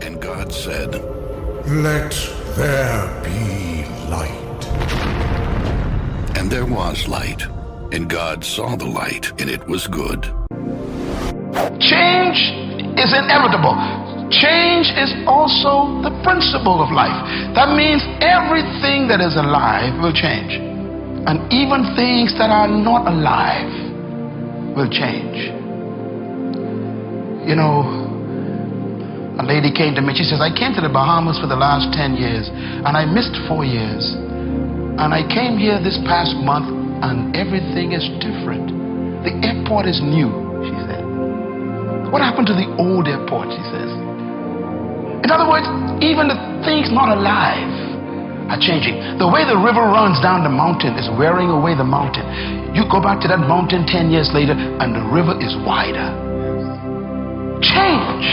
And God said, "Let there be light." and there was light. And God saw the light, and it was good. Change is inevitable. Change is also the principle of life. That means everything that is alive will change. And even things that are not alive will change. You know, a lady came to me. She says, I came to the Bahamas for the last 10 years, and I missed 4 years. And I came here this past month, and everything is different. The airport is new, she said. What happened to the old airport, she says. In other words, even the things not alive are changing. The way the river runs down the mountain is wearing away the mountain. You go back to that mountain 10 years later, and the river is wider. Change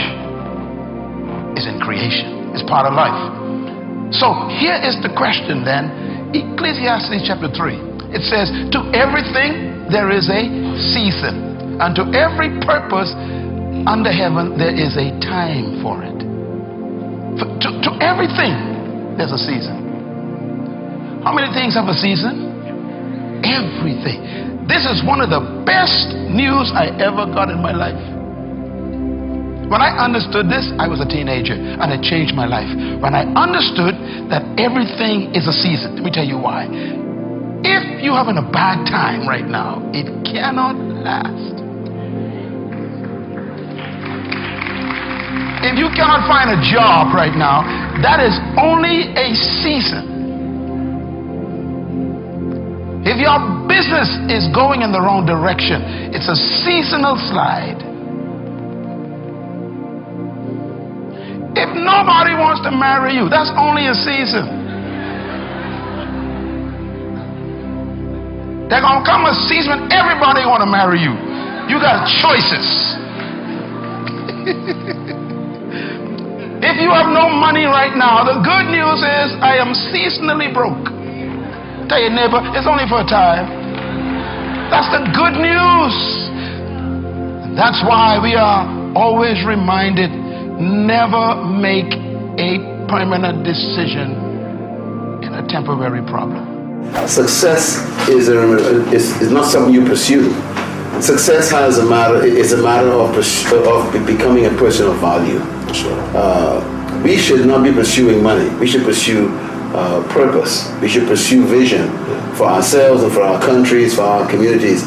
is in creation. It's part of life. So here is the question then. Ecclesiastes chapter 3. It says, to everything there is a season, and to every purpose under heaven there is a time for it. To everything there's a season. How many things have a season? Everything. This is one of the best news I ever got in my life. When I understood this, I was a teenager, and it changed my life. When I understood that everything is a season, let me tell you why. If you're having a bad time right now, it cannot last. If you cannot find a job right now, that is only a season. If your business is going in the wrong direction, it's a seasonal slide. If nobody wants to marry you, that's only a season. There's gonna come a season when everybody want to marry you. You got choices. If you have no money right now, the good news is I am seasonally broke. Tell your neighbor, it's only for a time. That's the good news. That's why we are always reminded, never make a permanent decision in a temporary problem. Success is not something you pursue. Success is a matter of becoming a person of value. We should not be pursuing money. We should pursue purpose. We should pursue vision for ourselves and for our countries, for our communities.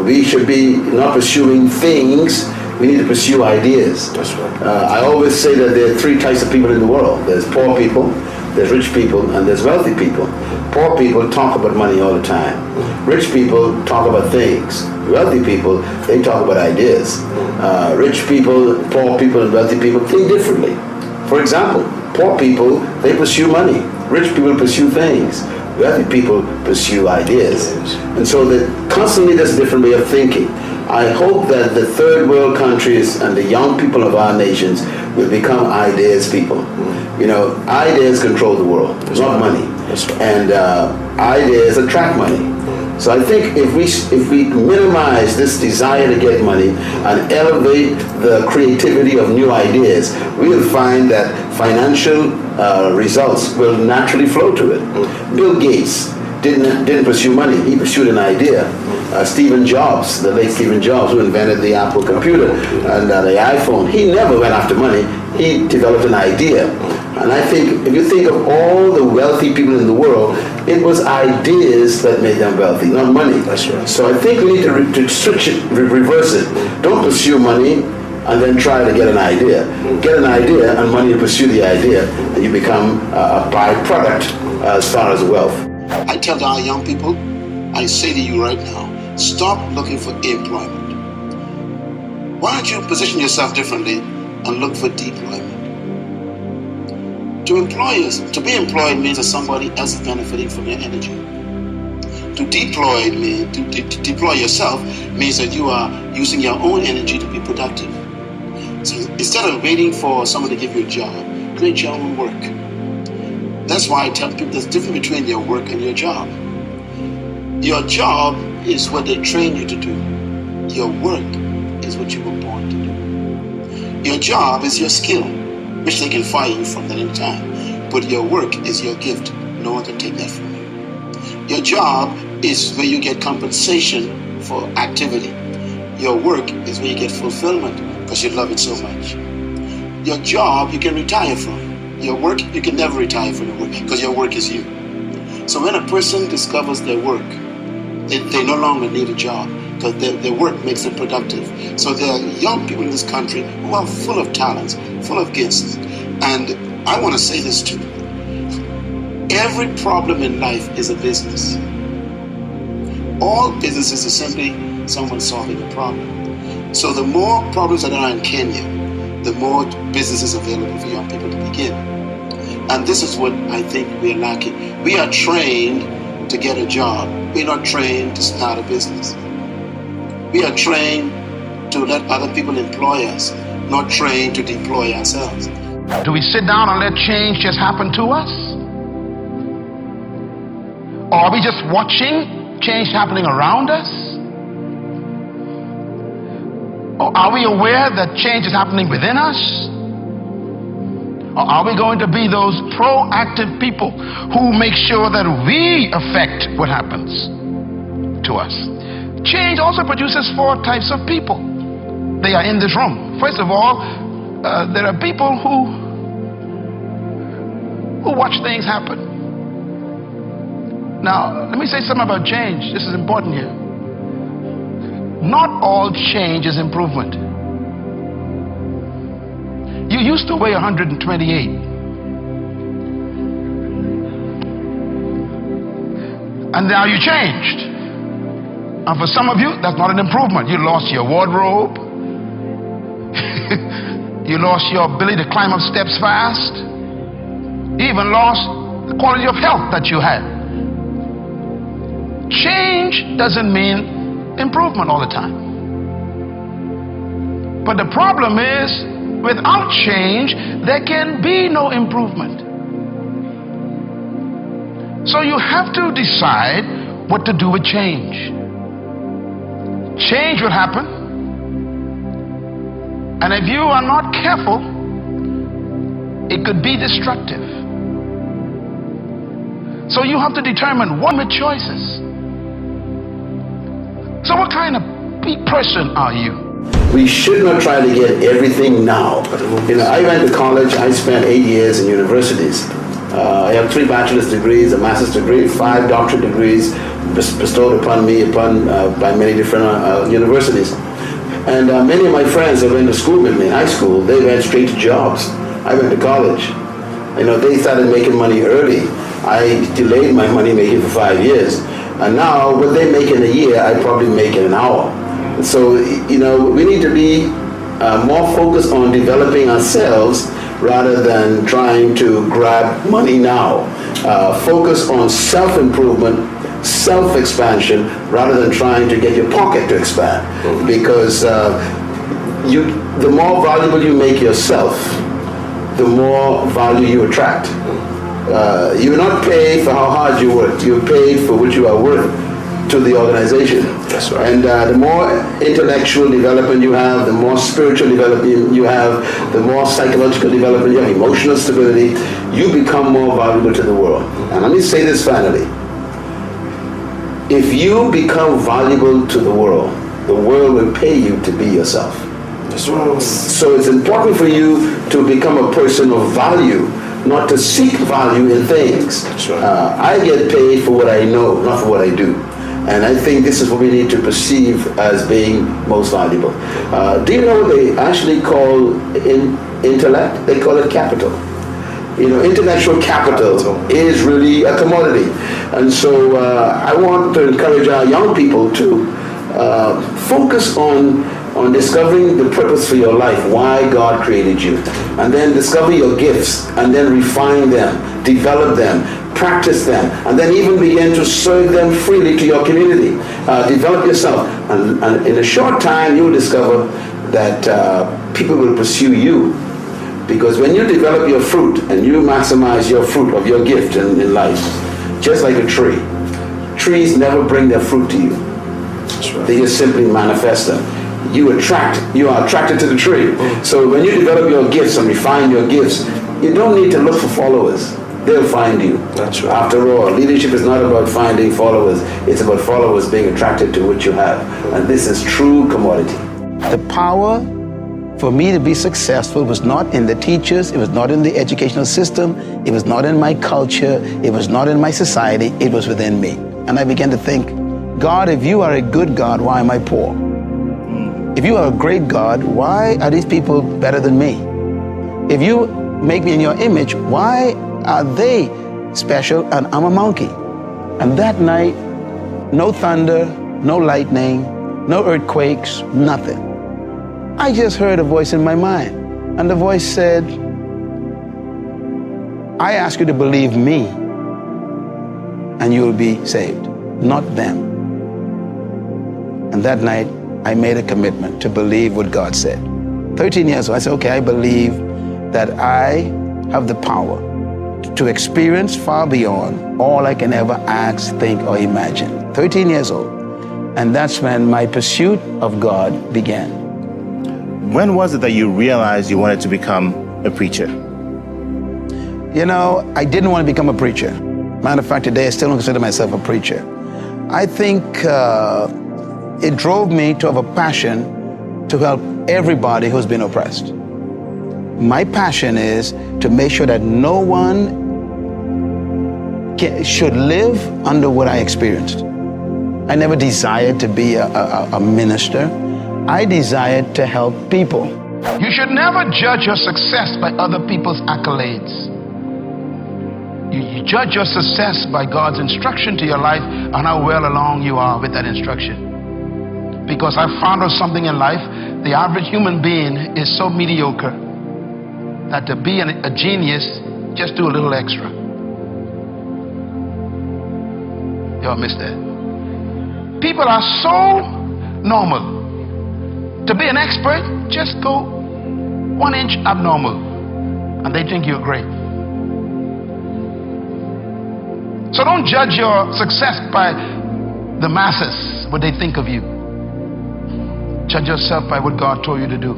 We should be not pursuing things. We need to pursue ideas. That's right. I always say that there are 3 types of people in the world. There's poor people, there's rich people, and there's wealthy people. Poor people talk about money all the time. Rich people talk about things. Wealthy people, they talk about ideas. Rich people, poor people, and wealthy people think differently. For example, poor people, they pursue money. Rich people pursue things. Wealthy people pursue ideas. And so constantly there's a different way of thinking. I hope that the third world countries and the young people of our nations will become ideas people. You know, ideas control the world, not money. And ideas attract money. So I think if we minimize this desire to get money and elevate the creativity of new ideas, we will find that financial results will naturally flow to it. Bill Gates didn't pursue money, he pursued an idea. Stephen Jobs, the late Stephen Jobs, who invented the Apple computer and the iPhone, he never went after money, he developed an idea. And I think, if you think of all the wealthy people in the world, it was ideas that made them wealthy, not money. That's right. So I think we need to switch it, reverse it. Don't pursue money and then try to get an idea. Get an idea and money to pursue the idea, and you become a byproduct as far as wealth. I tell our young people, I say to you right now, stop looking for employment. Why don't you position yourself differently and look for deployment? To be employed means that somebody else is benefiting from your energy. To deploy yourself means that you are using your own energy to be productive. So instead of waiting for someone to give you a job, create your own work. That's why I tell people there's a difference between your work and your job. Your job is what they train you to do. Your work is what you were born to do. Your job is your skill. which they can fire you from at any time. But your work is your gift. No one can take that from you. Your job is where you get compensation for activity. Your work is where you get fulfillment because you love it so much. Your job you can retire from. Your work you can never retire from your work because your work is you. So when a person discovers their work, they no longer need a job because their work makes them productive. So there are young people in this country who are full of talents, full of gifts. And I want to say this too. Every problem in life is a business. All businesses are simply someone solving a problem. So the more problems that are in Kenya, the more businesses available for young people to begin. And this is what I think we're lacking. We are trained to get a job. We're not trained to start a business. We are trained to let other people employ us, not trained to deploy ourselves. Do we sit down and let change just happen to us? Or are we just watching change happening around us? Or are we aware that change is happening within us? Or are we going to be those proactive people who make sure that we affect what happens to us? Change also produces 4 types of people. They are in this room. First of all, there are people who watch things happen. Now, let me say something about change. This is important here. Not all change is improvement. You used to weigh 128. And now you changed. And for some of you, that's not an improvement. You lost your wardrobe. You lost your ability to climb up steps fast. You even lost the quality of health that you had. Change doesn't mean improvement all the time. But the problem is, without change, there can be no improvement. So you have to decide what to do with change. Change will happen. And if you are not careful, it could be destructive. So you have to determine what are the choices. So what kind of person are you? We should not try to get everything now. I went to college. I spent 8 years in universities. I have 3 bachelor's degrees, a master's degree, 5 doctorate degrees bestowed upon me by many different universities. And many of my friends that went to school with me in high school, they went straight to jobs. I went to college. They started making money early. I delayed my money making for 5 years. And now, what they make in a year, I probably make in an hour. So, we need to be more focused on developing ourselves rather than trying to grab money now. Focus on self-improvement, self-expansion, rather than trying to get your pocket to expand. Because the more valuable you make yourself, the more value you attract. You're not paid for how hard you work. You're paid for what you are worth to the organization. That's right. And the more intellectual development you have, the more spiritual development you have, the more psychological development you have, emotional stability, you become more valuable to the world. And let me say this finally. If you become valuable to the world will pay you to be yourself. That's right. So it's important for you to become a person of value, not to seek value in things. That's right. I get paid for what I know, not for what I do. And I think this is what we need to perceive as being most valuable. Do you know what they actually call intellect? They call it capital. Intellectual capital is really a commodity. And so I want to encourage our young people to focus on discovering the purpose for your life, why God created you, and then discover your gifts, and then refine them, develop them, practice them, and then even begin to serve them freely to your community. Develop yourself, and in a short time you will discover that people will pursue you, because when you develop your fruit and you maximize your fruit of your gift in life, just like a tree, trees never bring their fruit to you. That's right. They just simply manifest them. you are attracted to the tree. So when you develop your gifts and refine your gifts, you don't need to look for followers. They'll find you. That's right. After all, leadership is not about finding followers. It's about followers being attracted to what you have. And this is true commodity. The power for me to be successful was not in the teachers, it was not in the educational system, it was not in my culture, it was not in my society, it was within me. And I began to think, God, if you are a good God, why am I poor? If you are a great God, why are these people better than me? If you make me in your image, why are they special and I'm a monkey? And that night, no thunder, no lightning, no earthquakes, nothing. I just heard a voice in my mind, and the voice said, I ask you to believe me, and you will be saved, not them. And that night, I made a commitment to believe what God said. 13 years old, I said, okay, I believe that I have the power to experience far beyond all I can ever ask, think, or imagine. 13 years old. And that's when my pursuit of God began. When was it that you realized you wanted to become a preacher? You know, I didn't want to become a preacher. Matter of fact, today I still don't consider myself a preacher. I think it drove me to have a passion to help everybody who's been oppressed. My passion is to make sure that no one should live under what I experienced. I never desired to be a minister. I desired to help people. You should never judge your success by other people's accolades. You judge your success by God's instruction to your life and how well along you are with that instruction. Because I found out something in life, the average human being is so mediocre that to be a genius, just do a little extra. Y'all missed that. People are so normal. To be an expert, just go 1 inch abnormal, and they think you're great. So don't judge your success by the masses, what they think of you. Judge yourself by what God told you to do.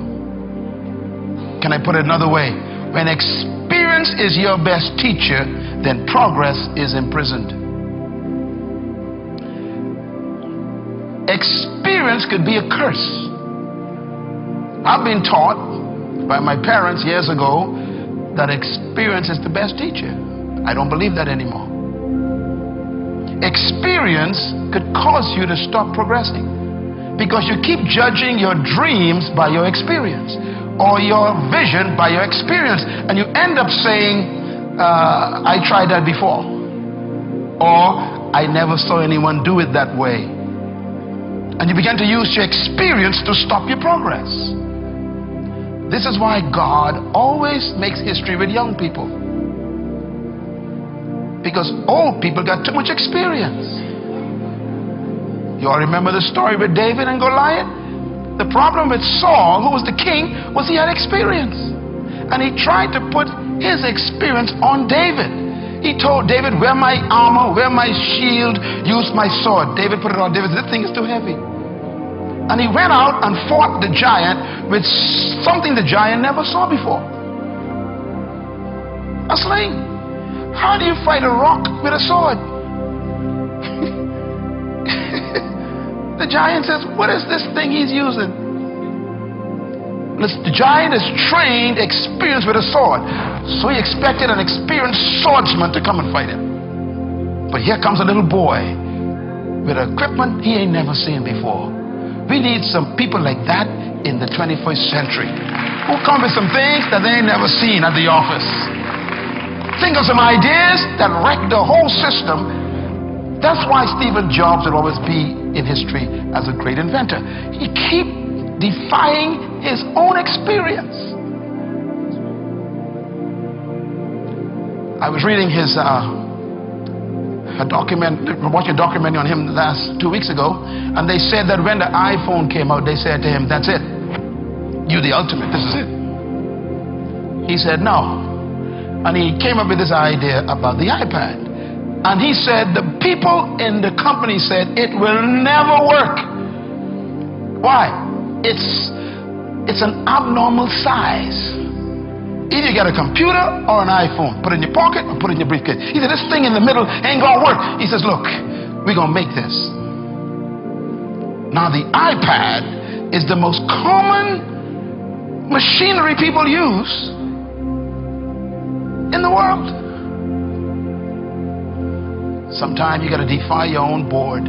Can I put it another way? When experience is your best teacher, then progress is imprisoned. Experience could be a curse. I've been taught by my parents years ago that experience is the best teacher. I don't believe that anymore. Experience could cause you to stop progressing because you keep judging your dreams by your experience or your vision by your experience, and you end up saying, I tried that before, or I never saw anyone do it that way. And you begin to use your experience to stop your progress. This is why God always makes history with young people. Because old people got too much experience. You all remember the story with David and Goliath? The problem with Saul, who was the king, was he had experience. And he tried to put his experience on David. He told David, wear my armor, wear my shield, use my sword. David put it on. David said, this thing is too heavy. And he went out and fought the giant with something the giant never saw before. A sling. How do you fight a rock with a sword? The giant says, what is this thing he's using? The giant is trained, experienced with a sword. So he expected an experienced swordsman to come and fight him. But here comes a little boy with equipment he ain't never seen before. We need some people like that in the 21st century who come with some things that they ain't never seen at the office. Think of some ideas that wreck the whole system. That's why Steve Jobs will always be in history as a great inventor. He keep defying his own experience. I was reading his watching a documentary on him last 2 weeks ago, and they said that when the iPhone came out, they said to him, that's it. You the ultimate, this is it. He said no. And he came up with this idea about the iPad. And he said the people in the company said it will never work. Why? it's an abnormal size. Either you got a computer or an iPhone. Put it in your pocket or put it in your briefcase. He said, this thing in the middle ain't gonna work. He says, look, we're gonna make this. Now the iPad is the most common machinery people use in the world. Sometimes you got to defy your own board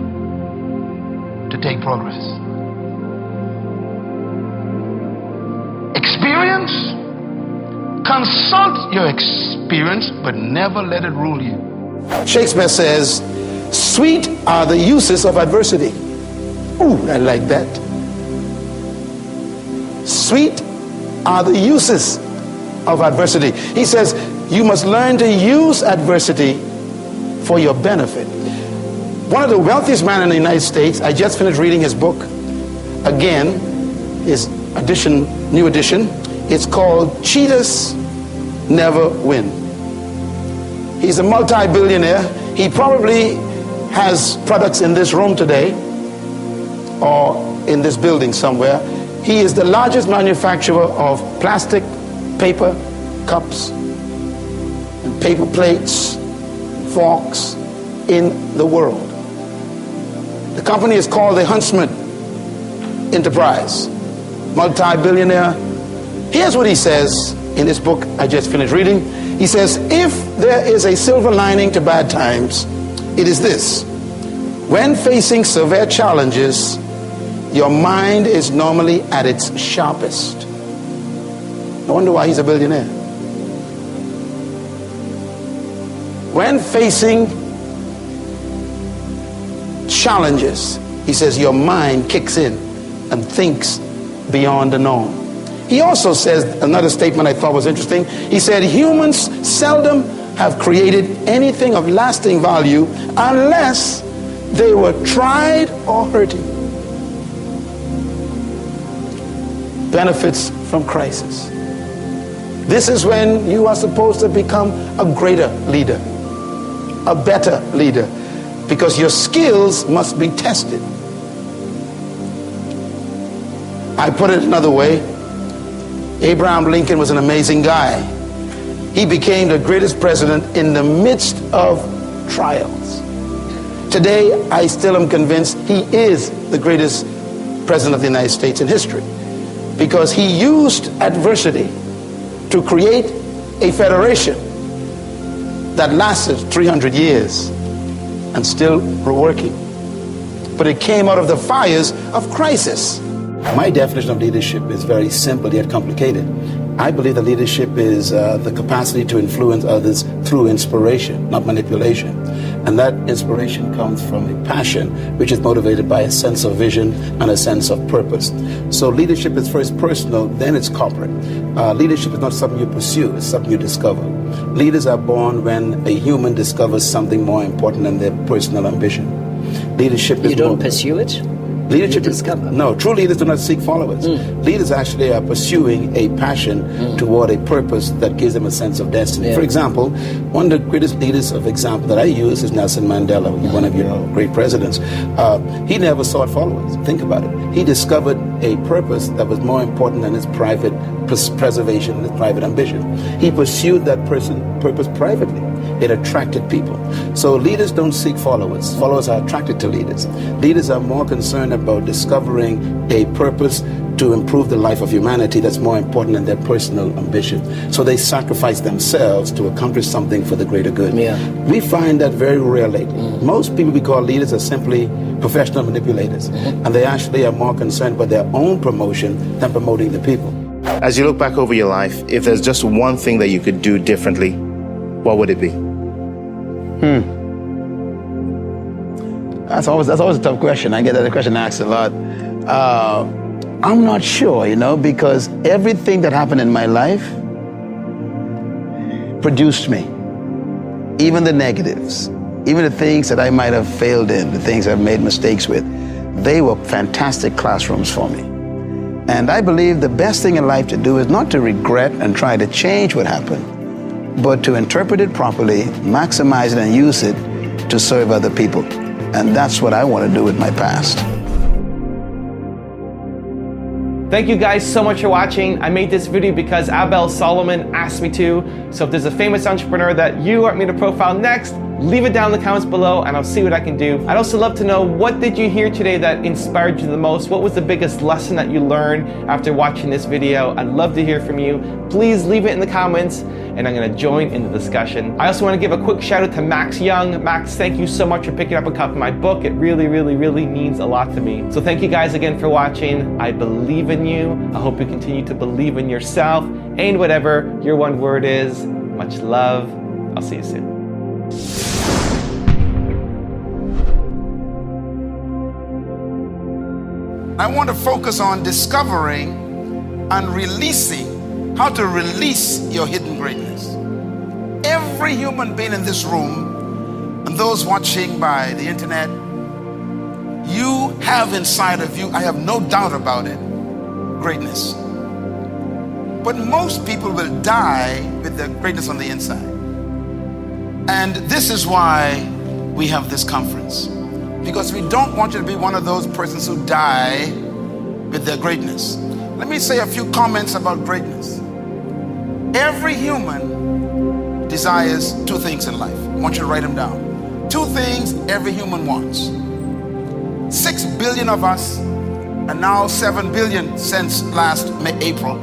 to take progress. Experience, consult your experience, but never let it rule you. Shakespeare says, sweet are the uses of adversity. Ooh, I like that. Sweet are the uses of adversity. He says, you must learn to use adversity for your benefit. One of the wealthiest men in the United States, I just finished reading his book. Again, his new edition. It's called Cheaters Never Win. He's a multi-billionaire. He probably has products in this room today or in this building somewhere. He is the largest manufacturer of plastic, paper, cups, and paper plates, forks in the world. The company is called the Huntsman Enterprise. Multi-billionaire. Here's what he says in this book I just finished reading. He says, if there is a silver lining to bad times, it is this. When facing severe challenges, your mind is normally at its sharpest. No wonder why he's a billionaire. When facing challenges, he says your mind kicks in and thinks beyond the norm. He also says another statement I thought was interesting. He said humans seldom have created anything of lasting value unless they were tried or hurting. Benefits from crisis. This is when you are supposed to become a greater leader, a better leader, because your skills must be tested. I put it another way. Abraham Lincoln was an amazing guy. He became the greatest president in the midst of trials. Today, I still am convinced he is the greatest president of the United States in history, because he used adversity to create a federation that lasted 300 years and still were working. But it came out of the fires of crisis. My definition of leadership is very simple yet complicated. I believe that leadership is the capacity to influence others through inspiration, not manipulation. And that inspiration comes from a passion which is motivated by a sense of vision and a sense of purpose. So leadership is first personal, then it's corporate. Leadership is not something you pursue, it's something you discover. Leaders are born when a human discovers something more important than their personal ambition. Leadership is You don't pursue it? Leadership You discover. No, true leaders do not seek followers. Leaders actually are pursuing a passion toward a purpose that gives them a sense of destiny. Yeah. For example, one of the greatest leaders of example that I use is Nelson Mandela, one of your great presidents. He never sought followers. Think about it. He discovered a purpose that was more important than his private preservation and his private ambition. He pursued that purpose privately. It attracted people. So leaders don't seek followers. Followers are attracted to leaders. Leaders are more concerned about discovering a purpose to improve the life of humanity that's more important than their personal ambition. So they sacrifice themselves to accomplish something for the greater good. Yeah. We find that very rare lately. Most people we call leaders are simply professional manipulators. And they actually are more concerned with their own promotion than promoting the people. As you look back over your life, if there's just one thing that you could do differently, what would it be? That's always a tough question. I get that question asked a lot. I'm not sure, because everything that happened in my life produced me. Even the negatives, even the things that I might have failed in, the things I've made mistakes with, they were fantastic classrooms for me. And I believe the best thing in life to do is not to regret and try to change what happened, but to interpret it properly, maximize it, and use it to serve other people. And that's what I want to do with my past. Thank you guys so much for watching. I made this video because Abel Solomon asked me to. So if there's a famous entrepreneur that you want me to profile next, leave it down in the comments below and I'll see what I can do. I'd also love to know, what did you hear today that inspired you the most? What was the biggest lesson that you learned after watching this video? I'd love to hear from you. Please leave it in the comments and I'm gonna join in the discussion. I also wanna give a quick shout out to Max Young. Max, thank you so much for picking up a copy of my book. It really, really, really means a lot to me. So thank you guys again for watching. I believe in you. I hope you continue to believe in yourself and whatever your one word is. Much love. I'll see you soon. I want to focus on discovering and releasing, how to release your hidden greatness. Every human being in this room and those watching by the internet, you have inside of you, I have no doubt about it, greatness. But most people will die with their greatness on the inside. And this is why we have this conference. Because we don't want you to be one of those persons who die with their greatness. Let me say a few comments about greatness. Every human desires two things in life. I want you to write them down. Two things every human wants. 6 billion of us, and now 7 billion since last April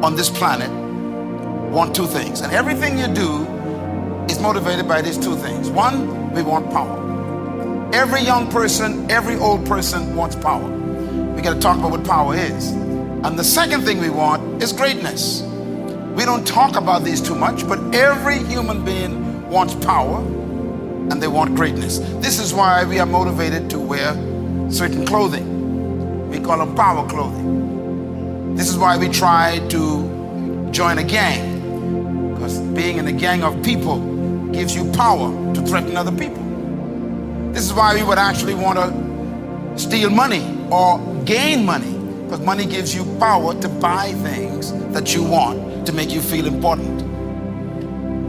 on this planet, want two things. And everything you do is motivated by these two things. One, we want power. Every young person, every old person wants power. We got to talk about what power is. And the second thing we want is greatness. We don't talk about these too much, but every human being wants power and they want greatness. This is why we are motivated to wear certain clothing. We call them power clothing. This is why we try to join a gang, because being in a gang of people gives you power to threaten other people. This is why we would actually want to steal money or gain money, because money gives you power to buy things that you want to make you feel important.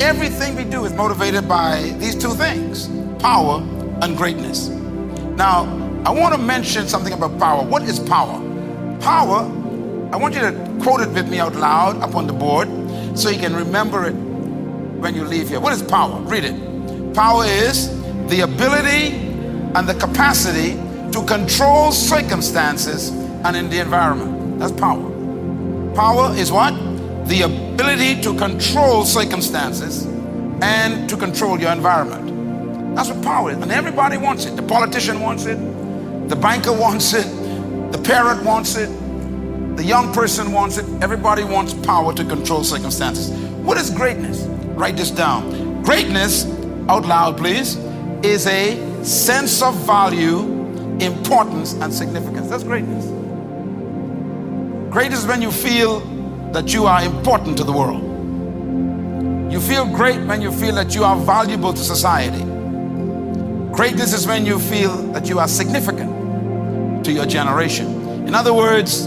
Everything we do is motivated by these two things, power and greatness. Now, I want to mention something about power. What is power? Power, I want you to quote it with me out loud up on the board so you can remember it when you leave here. What is power? Read it. Power is the ability and the capacity to control circumstances and in the environment. That's power. Power is what? The ability to control circumstances and to control your environment. That's what power is. And everybody wants it. The politician wants it. The banker wants it. The parent wants it. The young person wants it. Everybody wants power to control circumstances. What is greatness? Write this down. Greatness, out loud please, is a sense of value, importance, and significance. That's greatness. Greatness is when you feel that you are important to the world. You feel great when you feel that you are valuable to society. Greatness is when you feel that you are significant to your generation. In other words,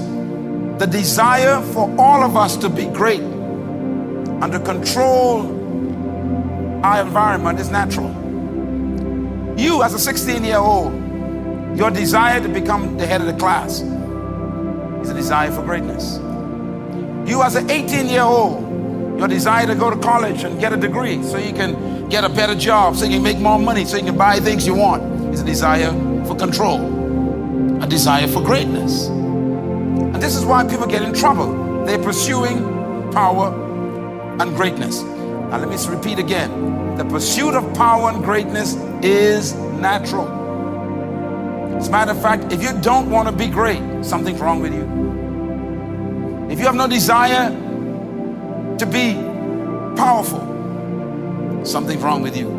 the desire for all of us to be great and to control our environment is natural. You as a 16-year-old, your desire to become the head of the class is a desire for greatness. You as an 18-year-old, your desire to go to college and get a degree so you can get a better job, so you can make more money, so you can buy things you want, is a desire for control, a desire for greatness. And this is why people get in trouble. They're pursuing power and greatness. Now let me repeat again. The pursuit of power and greatness is natural. As a matter of fact, if you don't want to be great, something's wrong with you. If you have no desire to be powerful, something's wrong with you.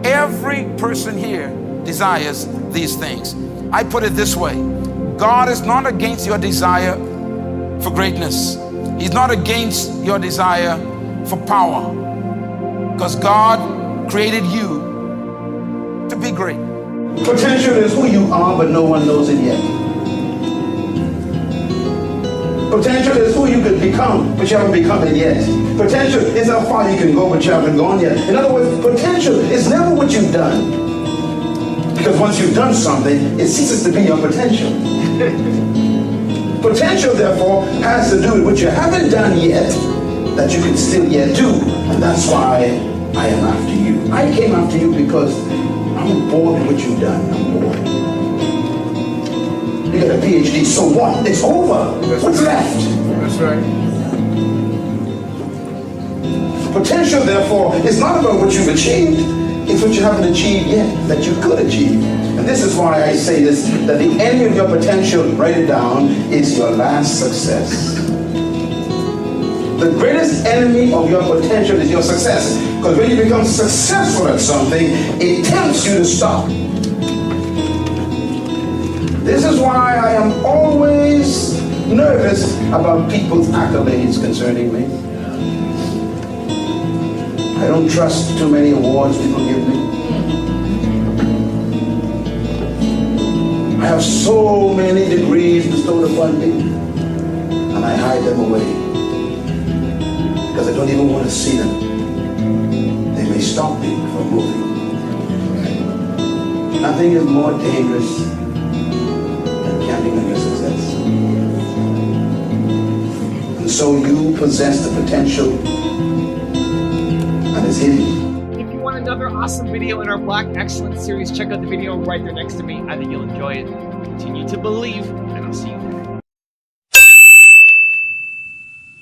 Every person here desires these things. I put it this way. God is not against your desire for greatness. He's not against your desire for power. Because God created you to be great. Potential is who you are, but no one knows it yet. Potential is who you could become, but you haven't become it yet. Potential is how far you can go, but you haven't gone yet. In other words, potential is never what you've done. Because once you've done something, it ceases to be your potential. Potential, therefore, has to do with what you haven't done yet, that you can still yet do. And that's why I am after you. I came after you because I'm bored with what you've done. I'm bored. You got a PhD, so what? It's over. What's left? That's right. Potential, therefore, is not about what you've achieved. It's what you haven't achieved yet that you could achieve. And this is why I say this, that the enemy of your potential, write it down, is your last success. The greatest enemy of your potential is your success. Because when you become successful at something, it tempts you to stop. This is why I am always nervous about people's accolades concerning me. I don't trust too many awards people give me. I have so many degrees bestowed upon me, and I hide them away because I don't even want to see them. They may stop me from moving. Nothing is more dangerous than counting on your success. And so you possess the potential, and it's hidden. If you want another awesome video in our Black Excellence series, check out the video right there next to me. I think you'll enjoy it. Continue to believe, and I'll see you there.